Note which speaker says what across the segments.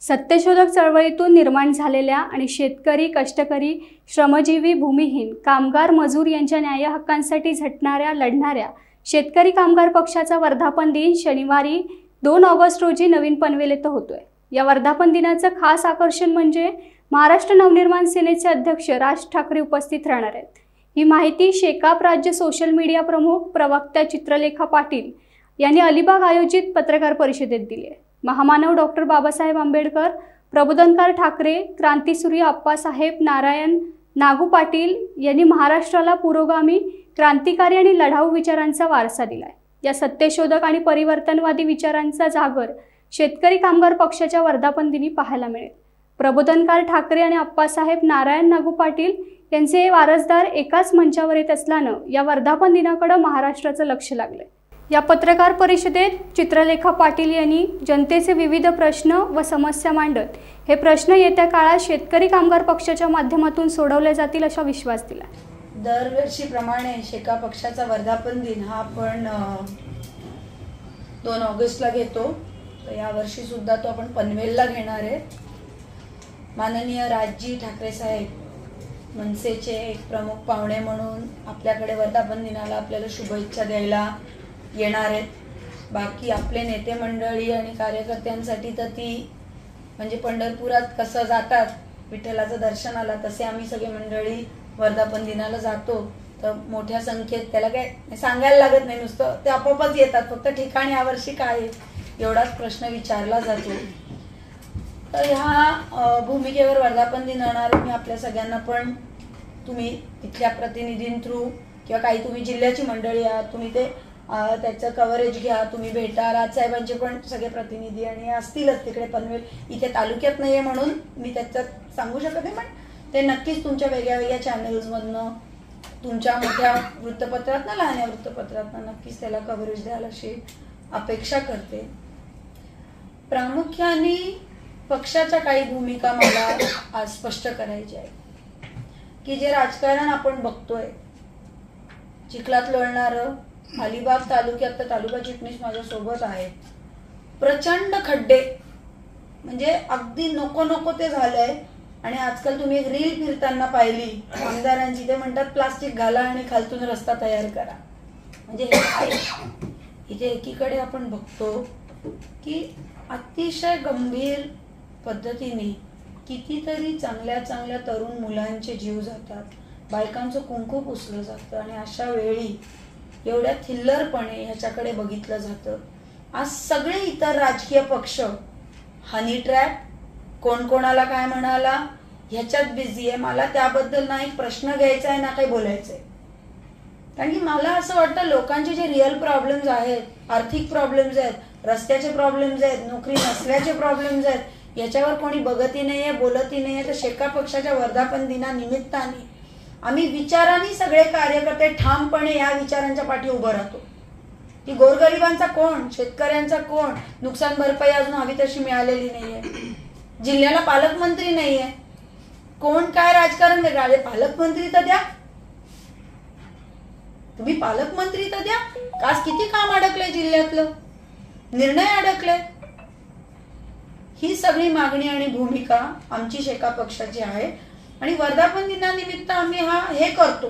Speaker 1: सत्यशोधक चळवळीतून निर्माण झालेल्या आणि शेतकरी, कष्टकरी, श्रमजीवी, भूमिहीन, कामगार, मजूर यांच्या न्याय हक्कांसाठी लढणाऱ्या शेतकरी कामगार पक्षाचा वर्धापन दिन शनिवारी 2 ऑगस्ट रोजी नवीन पनवेल येथे होतोय। या वर्धापन दिनाचं खास आकर्षण म्हणजे महाराष्ट्र नवनिर्माण सेनेचे अध्यक्ष राज ठाकरे उपस्थित राहणार आहेत। ही माहिती शेकाप राज्य सोशल मीडिया प्रमुख प्रवक्त्या चित्रलेखा पाटील यांनी अलिबाग आयोजित पत्रकार परिषदेत दिली आहे। महामानव डॉक्टर बाबासाहेब आंबेडकर, प्रबोधनकार ठाकरे, क्रांतीसूर्य अप्पासाहेब नारायण नागू पाटील यांनी महाराष्ट्राला पुरोगामी, क्रांतिकारी आणि लढाऊ विचारांचा वारसा दिलाय। या सत्यशोधक आणि परिवर्तनवादी विचारांचा जागर शेतकरी कामगार पक्षाच्या वर्धापन दिनी पाहायला मिळेल। प्रबोधनकार ठाकरे आणि अप्पासाहेब नारायण नागू पाटील यांचे वारसदार एकाच मंचावर येत असल्यानं या वर्धापन दिनाकडे महाराष्ट्राचं लक्ष लागलंय। या पत्रकार परिषदेत चित्रलेखा पाटील यांनी जनतेचे विविध प्रश्न व समस्या मांडत हे प्रश्न येत्या काळात शेतकरी कामगार पक्षाच्या माध्यमातून सोडवले जातील असा विश्वास दिला।
Speaker 2: दरवर्षीप्रमाणे शेका पक्षाचा वर्धापन दिन हा आपण 2 ऑगस्टला घेतो। तर या वर्षी सुद्धा तो आपण पनवेलला घेणार आहे। माननीय राजजी ठाकरे साहेब मनसेचे एक प्रमुख पाहुणे म्हणून आपल्याकडे वर्धापन दिनाला आपल्याला शुभेच्छा द्यायला येणार आहेत। बाकी आपले नेते मंडळी आणि कार्यकर्त्यांसाठी तर ती म्हणजे पंढरपुरात कसं जातात विठ्ठलाचं दर्शनाला तसे आम्ही सगळे मंडळी वर्धापन दिनाला जातो। तर मोठ्या संख्येत त्याला काय सांगायला लागत नाही, नुसतं ते आपोआपच येतात। फक्त ठिकाण यावर्षी काय एवढाच प्रश्न विचारला जातो। तर ह्या भूमिकेवर वर्धापन दिन येणार मी आपल्या सगळ्यांना पण तुम्ही तिथल्या प्रतिनिधीं थ्रू किंवा काही तुम्ही जिल्ह्याची मंडळी आहात तुम्ही ते त्याचं कव्हरेज घ्या, तुम्ही भेटा। राजसाहेबांचे पण सगळे प्रतिनिधी आणि असतीलच तिकडे पनवेल इथे तालुक्यात नाहीये म्हणून मी त्याच्यात सांगू शकत नाही, पण ते नक्कीच तुमच्या वेगळ्या चॅनल्समधनं तुमच्या मोठ्या वृत्तपत्रातनं लहान वृत्तपत्रातनं नक्कीच त्याला कव्हरेज द्याल अशी अपेक्षा करते। प्रामुख्याने पक्षाच्या काही भूमिका मला आज स्पष्ट करायची आहे की जे राजकारण आपण बघतोय चिखलात लोळणारं अलिबाग तालुक्यात तर तालुका चिटणीस माझ्या सोबत आहे। प्रचंड खड्डे म्हणजे अगदी नको ते झालंय। आणि आजकाल तुम्ही एक रील फिरताना पाहिली आमदारांची, ते म्हणतात प्लास्टिक घाला आणि खालतून रस्ता तयार करा। म्हणजे हे आहे इथे एकीकडे आपण बघतो की अतिशय गंभीर पद्धतीने कितीतरी चांगल्या तरुण मुलांचे जीव जातात, बायकांचं कुंकू पुसलं जातं आणि अशा वेळी एवढ्या थिल्लरपणे ह्याच्याकडे बघितलं जातं। आज सगळे इतर राजकीय पक्ष हनी ट्रॅप कोण कोणाला काय म्हणाला ह्याच्यात बिझी आहे। मला त्याबद्दल ना एक प्रश्न घ्यायचा आहे ना काही बोलायचं आहे, कारण की मला असं वाटतं लोकांचे जे रिअल प्रॉब्लेम्स आहेत, आर्थिक प्रॉब्लेम्स आहेत, रस्त्याचे प्रॉब्लेम्स आहेत, नोकरी नसल्याचे प्रॉब्लेम्स आहेत, याच्यावर कोणी बघतही नाहीये, बोलतही नाहीये। तर शेका पक्षाच्या वर्धापन दिनानिमित्ताने आम्ही विचारांनी सगळे कार्यकर्ते ठामपणे या विचारांच्या पाठी उभं राहतो की गोरगरिबांचा कोण, शेतकऱ्यांचा कोण, नुकसान भरपाई अजून हवी तशी मिळालेली नाहीये, जिल्ह्याला पालकमंत्री नाहीये, कोण काय राजकारण वेगळं, पालकमंत्री तर द्या, तुम्ही पालकमंत्री तर द्या। आज किती काम अडकलंय जिल्ह्यातलं, निर्णय अडकले। ही सगळी मागणी आणि भूमिका आमची शेका पक्षाची आहे। आणि वर्धापन दिनानिमित्त आम्ही हे करतो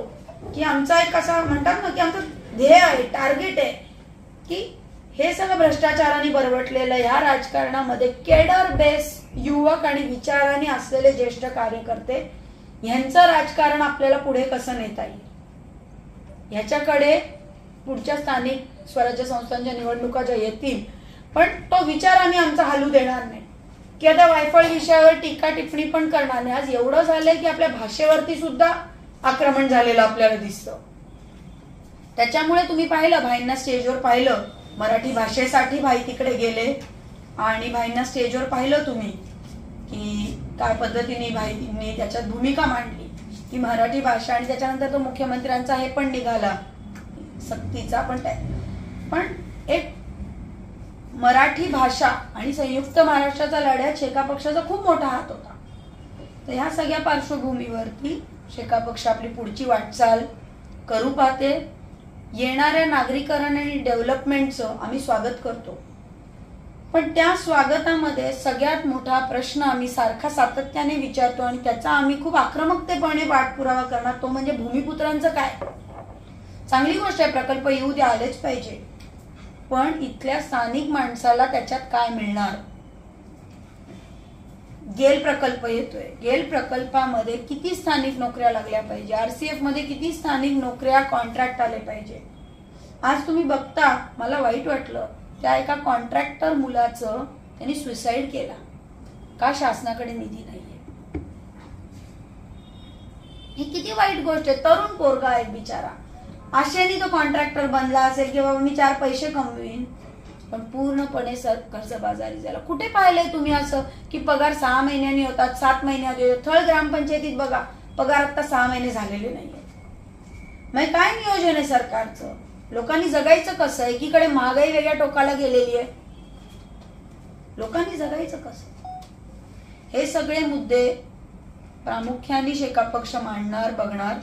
Speaker 2: की आमचा एक असा म्हणतात ना की आमचं ध्येय आहे, टार्गेट आहे की हे सगळं भ्रष्टाचाराने बरवटलेलं ह्या राजकारणामध्ये केडर बेस युवक आणि विचारांनी असलेले ज्येष्ठ कार्यकर्ते यांचं राजकारण आपल्याला पुढे कसं नेता येईल ह्याच्याकडे पुढच्या स्थानिक स्वराज्य संस्थांच्या निवडणुका ज्या येतील पण तो विचार आम्ही आमचा हलू देणार नाही की आता वायफळ विषयावर टीका टिप्पणी पण करणार नाही। आज एवढं झालंय की आपल्या भाषेवरती सुद्धा आक्रमण झालेलं आपल्याला दिसतं। त्याच्यामुळे तुम्ही पाहिलं भाईंना स्टेजवर पाहिलं, मराठी भाषेसाठी भाई तिकडे गेले आणि भाईंना स्टेजवर पाहिलं तुम्ही की काय पद्धतीने भाईंनी त्याच्यात भूमिका मांडली की मराठी भाषा। आणि त्याच्यानंतर तो मुख्यमंत्र्यांचा हे पण निघाला सक्तीचा, पण एक मराठी भाषा आणि संयुक्त महाराष्ट्राच्या लढ्यात शेका पक्षाचा खूप मोठा हात होता। तर ह्या सगळ्या पार्श्वभूमीवरती शेका पक्ष आपली पुढची वाटचाल करू पाहते। येणाऱ्या नागरीकरण आणि डेव्हलपमेंटचं आम्ही स्वागत करतो। पण त्या स्वागतामध्ये सगळ्यात मोठा प्रश्न आम्ही सारखा सातत्याने विचारतो आणि त्याचा आम्ही खूप आक्रमकतेपणे पाठपुरावा करणार, तो म्हणजे भूमिपुत्रांचं काय. चांगली गोष्ट आहे, प्रकल्प येऊ द्या, आलेच पाहिजे, पण इथल्या स्थानिक माणसाला त्याच्यात काय मिळणार. गेल प्रकल्प येतोय, गेल प्रकल्पामध्ये किती स्थानिक नोकऱ्या लागल्या पाहिजे, आरसीएफ मध्ये किती स्थानिक नोकऱ्या कॉन्ट्रॅक्ट आले पाहिजे. आज तुम्ही बघता, मला वाईट वाटलं, त्या एका कॉन्ट्रॅक्टर मुलाचं त्यांनी सुसाईड केला का शासनाकडे निधी नाहीये. ही किती वाईट गोष्ट आहे. तरुण पोरगा आहे बिचारा, आशेने तो कॉन्ट्रॅक्टर बनला असेल की बाबा मी 4 पैसे कमवीन, पण पूर्णपणे कर्जबाजारी झाला. कुठे पाहिलंय तुम्ही असं की पगार 6 महिन्यांनी होतात, 7 महिन्यात होतात. थळ ग्रामपंचायतीत बघा, पगार आता 6 महिने झालेले नाहीये. मग काय नियोजन आहे सरकारचं. लोकांनी जगायचं कसं. एकीकडे महागाई वेगळ्या टोकाला गेलेली आहे, लोकांनी जगायचं कसं. हे सगळे मुद्दे प्रामुख्याने शेका पक्ष मांडणार, बघणार.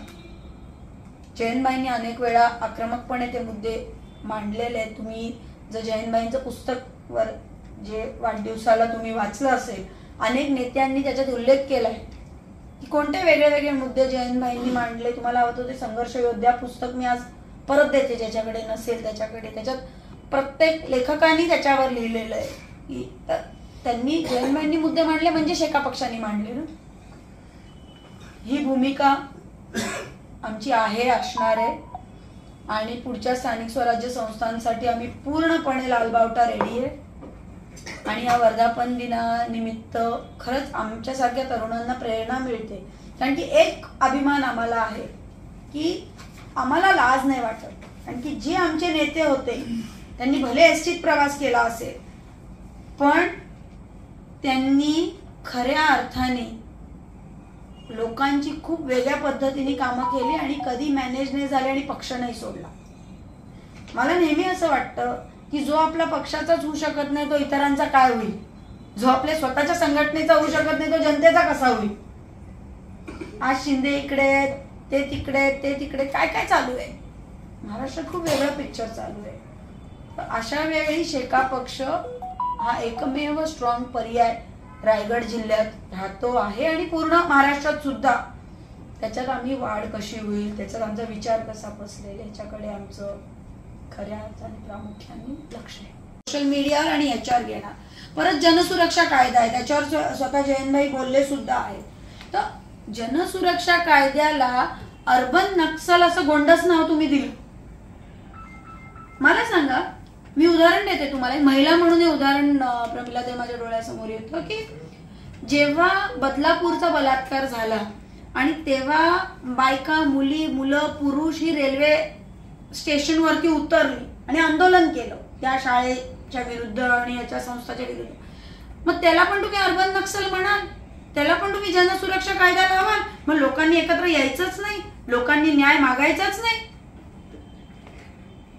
Speaker 2: जयंतबाईंनी अनेक वेळा आक्रमकपणे ते मुद्दे मांडलेले आहेत. तुम्ही जर जयंतबाईंचं पुस्तक वर जे वाढदिवसाला तुम्ही वाचलं असेल, अनेक नेत्यांनी त्याच्यात उल्लेख केलाय की कोणते वेगळे वेगळे मुद्दे जयंतबाईंनी मांडले. तुम्हाला हवं ते संघर्ष योद्धा पुस्तक मी आज परत देते, ज्याच्याकडे नसेल त्याच्याकडे. त्याच्यात प्रत्येक लेखकांनी त्याच्यावर लिहिलेलं आहे की त्यांनी जयंतबाईंनी मुद्दे मांडले म्हणजे शेका पक्षांनी मांडले ना. ही भूमिका आमची आहे, असणार आहे आणि पुढच्या स्थानिक स्वराज्य संस्थांसाठी आम्ही पूर्णपणे लालबावटा रेडी आहे. आणि या वर्धापन दिनानिमित्त खरंच आमच्यासारख्या तरुणांना प्रेरणा मिळते, कारण की एक अभिमान आम्हाला आहे की आम्हाला लाज नाही वाटत. कारण की जे आमचे नेते होते त्यांनी भले एसटीत प्रवास केला असेल, पण त्यांनी खऱ्या अर्थाने लोकांची खूप वेगळ्या पद्धतीने कामं केली आणि कधी मॅनेज नाही झाले आणि पक्ष नाही सोडला. मला नेहमी असं वाटतं की जो आपला पक्षाचाच होऊ शकत नाही तो इतरांचा काय होईल, जो आपल्या स्वतःच्या संघटनेचा होऊ शकत नाही तो जनतेचा कसा होईल. आज शिंदे इकडे, ते तिकडे, ते तिकडे, काय काय चालू आहे. महाराष्ट्रात खूप वेगळं पिक्चर चालू आहे. अशा वेळी शेका पक्ष हा एकमेव स्ट्रॉंग पर्याय रायगड जिल्ह्यात राहतो आहे आणि पूर्ण महाराष्ट्रात सुद्धा. त्याच्यात आम्ही वाढ कशी होईल, त्याच्यात आमचा विचार कसा पसरेल, याच्याकडे आमचं खऱ्या अर्थाने प्रामुख्याने लक्ष आहे. सोशल मीडियावर आणि याच्यावर घेणार. परत जनसुरक्षा कायदा आहे, त्याच्यावर स्वतः जयंतबाई बोलले सुद्धा आहे. तर जनसुरक्षा कायद्याला अर्बन नक्सल असं गोंडस नाव तुम्ही दिलं. मला सांगा, मी उदाहरण देते तुम्हाला, महिला म्हणून हे उदाहरण प्रमिला ते माझ्या डोळ्यासमोर येतं की जेव्हा बदलापूरचा बलात्कार झाला आणि तेव्हा बायका, मुली, मुलं, पुरुष ही रेल्वे स्टेशनवरती उतरली आणि आंदोलन केलं त्या शाळेच्या विरुद्ध आणि याच्या संस्थाच्या विरुद्ध. मग त्याला पण तुम्ही अर्बन नक्सल म्हणाल, त्याला पण तुम्ही जनसुरक्षा कायदा लावाल. मग लोकांनी एकत्र यायचंच नाही, लोकांनी न्याय मागायचाच नाही.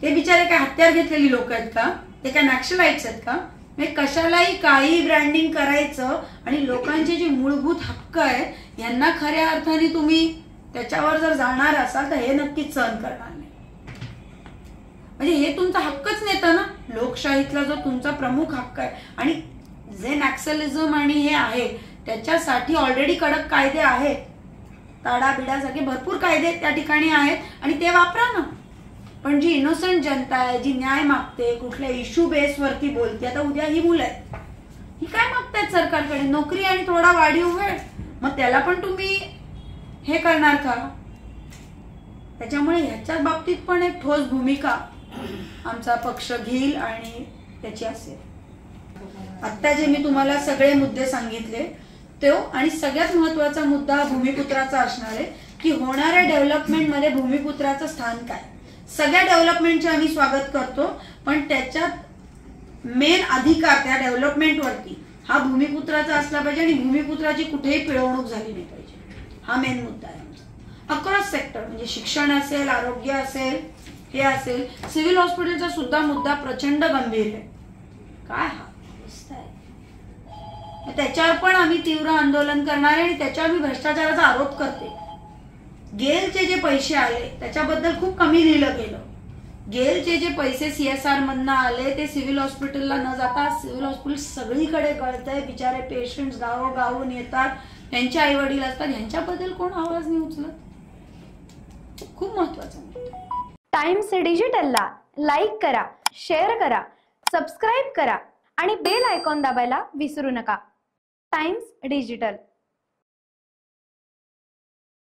Speaker 2: ते बिचारे काय हत्यार घेतलेली लोक आहेत का, ते काय नॅक्सलाइट्स आहेत का. म्हणजे कशालाही काही ब्रँडिंग करायचं आणि लोकांचे जे मूलभूत हक्क आहे यांना खऱ्या अर्थाने तुम्ही त्याच्यावर जर जाणार असाल तर हे नक्कीच सहन करणार नाही. म्हणजे हे तुमचा हक्कच नेतं ना, लोकशाहीतला जो तुमचा प्रमुख हक्क आहे. आणि जे नॅक्सलिझम आणि हे आहे त्याच्यासाठी ऑलरेडी कडक कायदे आहेत, ताडाबिडासारखे भरपूर कायदे त्या ठिकाणी आहेत आणि ते वापरा ना. पण जी इनोसंट जनता आहे, जी न्याय मागते, कुठल्या इश्यू बेसवरती बोलते, आता उद्या ही मुलं आहेत, ही काय मागतायत सरकारकडे, नोकरी आणि थोडा वाढीव वेळ. मग त्याला पण तुम्ही हे करणार का. त्याच्यामुळे ह्याच्या बाबतीत पण एक ठोस भूमिका आमचा पक्ष घेईल आणि त्याची असेल. आता जे मी तुम्हाला सगळे मुद्दे सांगितले तो आणि सगळ्यात महत्वाचा मुद्दा भूमिपुत्राचा असणार आहे की होणाऱ्या डेव्हलपमेंटमध्ये भूमिपुत्राचं स्थान काय. सगळ्या डेव्हलपमेंटचे आम्ही स्वागत करतो, पण त्याच्यात मेन अधिकार त्या डेव्हलपमेंटवरती हा भूमिपुत्राचा असला पाहिजे आणि भूमिपुत्राची कुठेही पिळवणूक झाली नाही पाहिजे. हा मेन मुद्दा आहे आमचा. अक्रॉस सेक्टर म्हणजे शिक्षण असेल, आरोग्य असेल, हे असेल, सिव्हिल हॉस्पिटलचा सुद्धा मुद्दा प्रचंड गंभीर आहे. काय हा दिसत आहे, त्याच्यावर पण आम्ही तीव्र आंदोलन करणार आहे आणि त्याच्यावर मी भ्रष्टाचाराचा आरोप करते. गेलचे जे पैसे आले त्याच्याबद्दल खूप कमी लिहिलं गेलं. गेलचे जे पैसे CSR मधनं आले ते सिव्हिल हॉस्पिटलला न जाता सिव्हिल हॉस्पिटल सगळीकडे गळतंय. बिचारे पेशंट गावोगावून येतात, त्यांचे आई वडील असतात, यांच्याबद्दल कोण आवाज नाही उचलत. खूप महत्वाचं.
Speaker 3: टाइम्स डिजिटलला लाईक करा, शेअर करा, सबस्क्राईब करा आणि बेल आयकॉन दाबायला विसरू नका. Times digital.